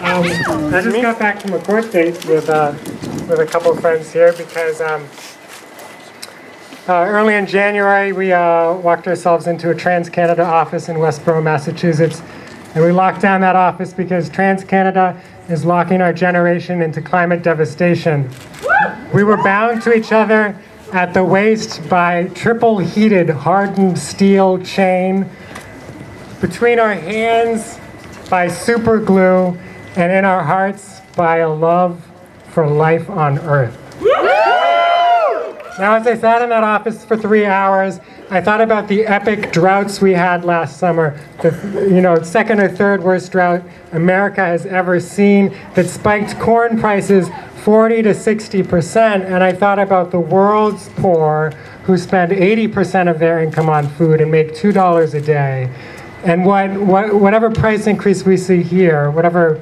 I just got back from a court date with a couple of friends here because early in January we walked ourselves into a TransCanada office in Westborough, Massachusetts, and we locked down that office because TransCanada is locking our generation into climate devastation. We were bound to each other at the waist by triple heated hardened steel chain, between our hands by super glue, and in our hearts by a love for life on Earth. Now, as I sat in that office for 3 hours, I thought about the epic droughts we had last summer, the second or third worst drought America has ever seen, that spiked corn prices 40 to 60%, and I thought about the world's poor who spend 80% of their income on food and make $2 a day, and whatever price increase we see here, whatever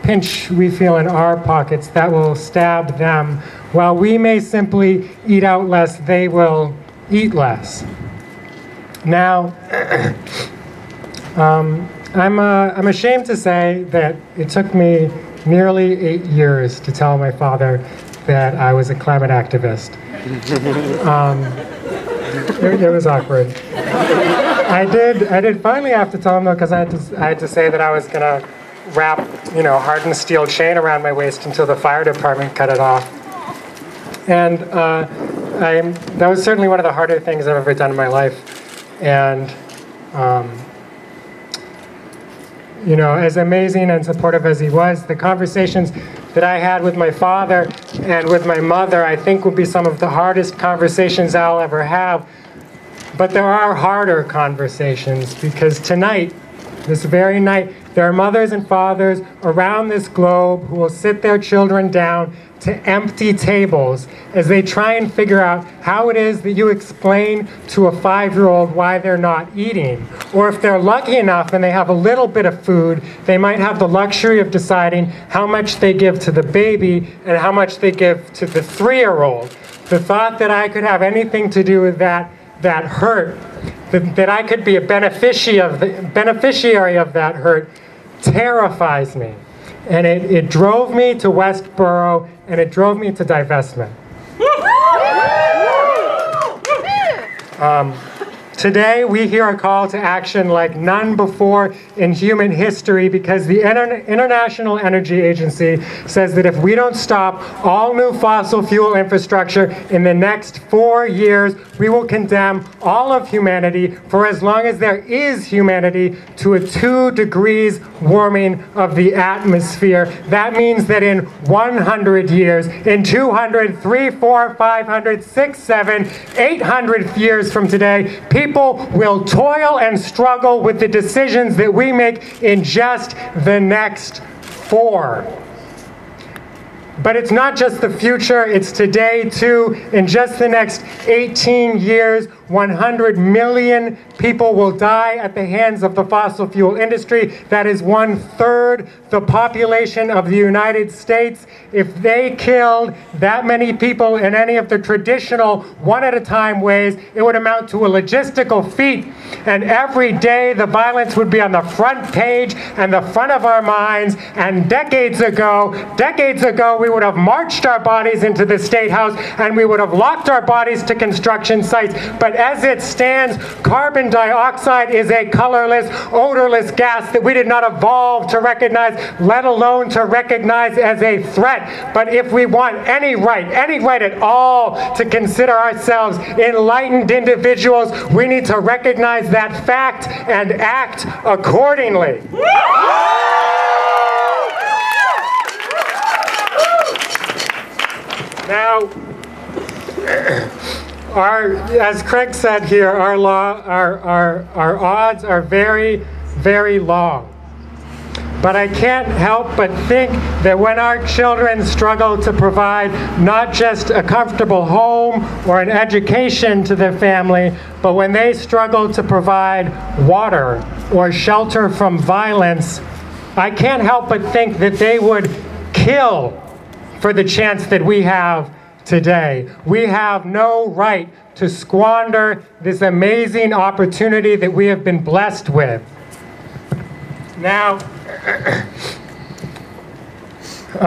pinch we feel in our pockets, that will stab them. While we may simply eat out less, they will eat less. Now, I'm ashamed to say that it took me nearly 8 years to tell my father that I was a climate activist. It was awkward. I did finally have to tell him though, because I had to say that I was gonna wrap, hardened steel chain around my waist until the fire department cut it off. And that was certainly one of the harder things I've ever done in my life. And as amazing and supportive as he was, the conversations that I had with my father and with my mother, I think will be some of the hardest conversations I'll ever have. But there are harder conversations, because tonight, this very night, there are mothers and fathers around this globe who will sit their children down to empty tables as they try and figure out how it is that you explain to a 5-year-old why they're not eating. Or if they're lucky enough and they have a little bit of food, they might have the luxury of deciding how much they give to the baby and how much they give to the 3-year-old. The thought that I could have anything to do with that hurt, that I could be a beneficiary of that hurt, terrifies me. And it drove me to Westborough, and it drove me to divestment. Today, we hear a call to action like none before in human history, because the International Energy Agency says that if we don't stop all new fossil fuel infrastructure in the next 4 years, we will condemn all of humanity, for as long as there is humanity, to a 2 degrees warming of the atmosphere. That means that in 100 years, in 200, 300, 400, 500, 600, 700, 800 years from today, people will toil and struggle with the decisions that we make in just the next 4. But it's not just the future, it's today too. In just the next 18 years, 100 million people will die at the hands of the fossil fuel industry. That is 1/3 the population of the United States. If they killed that many people in any of the traditional one-at-a-time ways, it would amount to a logistical feat. And every day the violence would be on the front page and the front of our minds. And decades ago, we would have marched our bodies into the State House, and we would have locked our bodies to construction sites. But as it stands, carbon dioxide is a colorless, odorless gas that we did not evolve to recognize, let alone to recognize as a threat. But if we want any right at all to consider ourselves enlightened individuals, we need to recognize that fact and act accordingly. Now, as Craig said here, our odds are very, very long. But I can't help but think that when our children struggle to provide not just a comfortable home or an education to their family, but when they struggle to provide water or shelter from violence, I can't help but think that they would kill for the chance that we have today. We have no right to squander this amazing opportunity that we have been blessed with. Now, The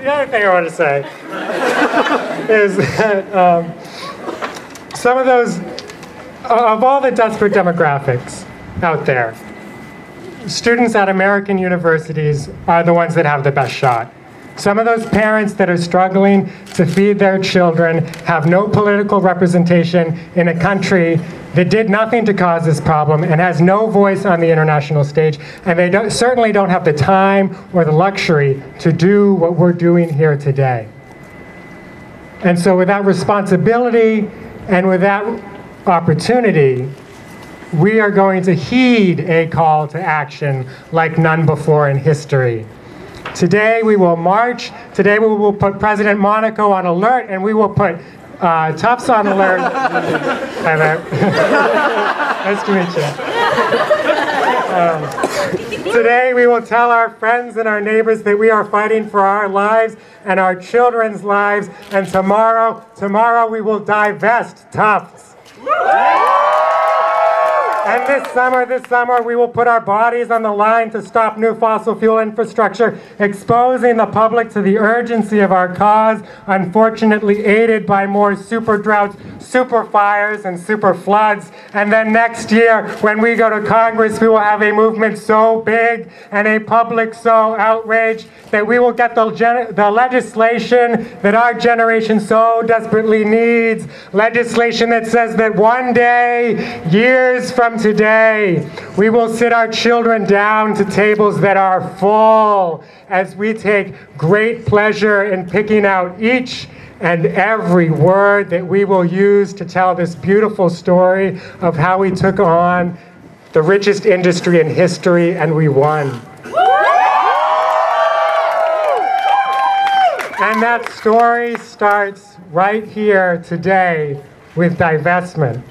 other thing I want to say is that some of those, of all the desperate demographics out there, students at American universities are the ones that have the best shot. Some of those parents that are struggling to feed their children have no political representation in a country that did nothing to cause this problem and has no voice on the international stage, and they certainly don't have the time or the luxury to do what we're doing here today. And so with that responsibility and with that opportunity, we are going to heed a call to action like none before in history. Today we will march. Today we will put President Monaco on alert, and we will put Tufts on alert. Hi there. Nice to meet you. Today we will tell our friends and our neighbors that we are fighting for our lives and our children's lives, and tomorrow we will divest Tufts. And this summer, we will put our bodies on the line to stop new fossil fuel infrastructure, exposing the public to the urgency of our cause, unfortunately aided by more super droughts, super fires, and super floods. And then next year, when we go to Congress, we will have a movement so big and a public so outraged that we will get the legislation that our generation so desperately needs. Legislation that says that one day, years from today, we will sit our children down to tables that are full as we take great pleasure in picking out each and every word that we will use to tell this beautiful story of how we took on the richest industry in history and we won. And that story starts right here today with divestment.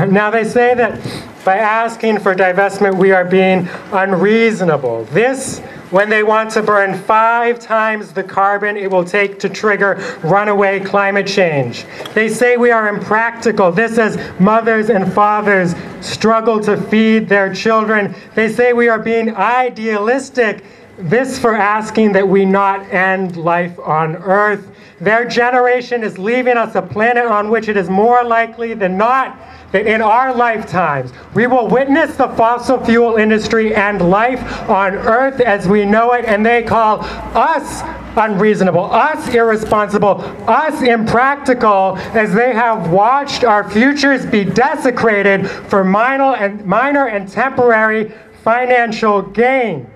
Now they say that by asking for divestment we are being unreasonable. This, when they want to burn 5 times the carbon it will take to trigger runaway climate change. They say we are impractical. This as mothers and fathers struggle to feed their children. They say we are being idealistic. This for asking that we not end life on Earth. Their generation is leaving us a planet on which it is more likely than not that in our lifetimes we will witness the fossil fuel industry end life on Earth as we know it, and they call us unreasonable, us irresponsible, us impractical, as they have watched our futures be desecrated for minor and temporary financial gain.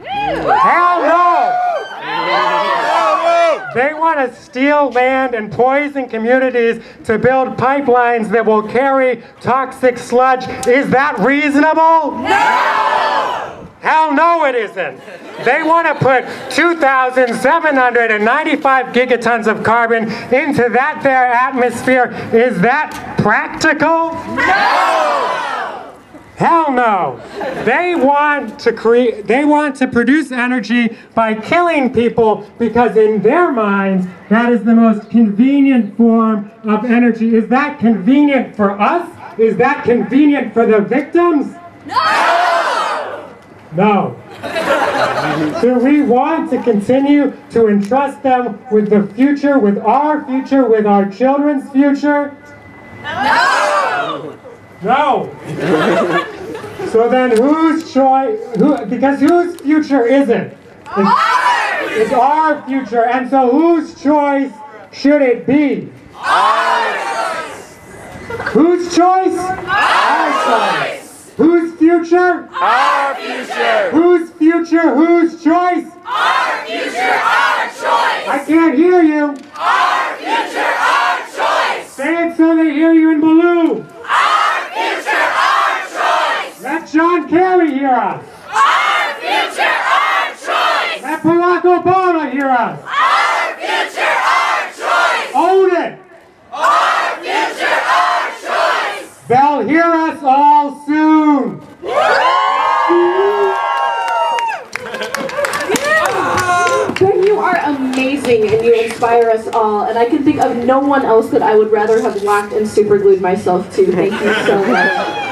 Hell no! They want to steal land and poison communities to build pipelines that will carry toxic sludge. Is that reasonable? No! Hell no it isn't. They want to put 2,795 gigatons of carbon into that there atmosphere. Is that practical? No! Hell no. They want to produce energy by killing people because in their minds that is the most convenient form of energy. Is that convenient for us? Is that convenient for the victims? No! No. Do we want to continue to entrust them with the future, with our children's future? No! No. So then whose choice, because whose future is it? It's our future. And so whose choice should it be? Ours. Whose choice? Our choice. Whose future? Our future. Whose future? Whose choice? Our future, our choice. I can't hear you. Our future, our choice. Say it so they hear you in Baloo. Let John Kerry hear us. Our future, our choice. Let Barack Obama hear us. Our future, our choice. Own it. Our future, our choice. They'll hear us all soon. Ben, you are amazing and you inspire inspire us all, and I can think of no one else that I would rather have locked and super glued myself to. Thank you so much.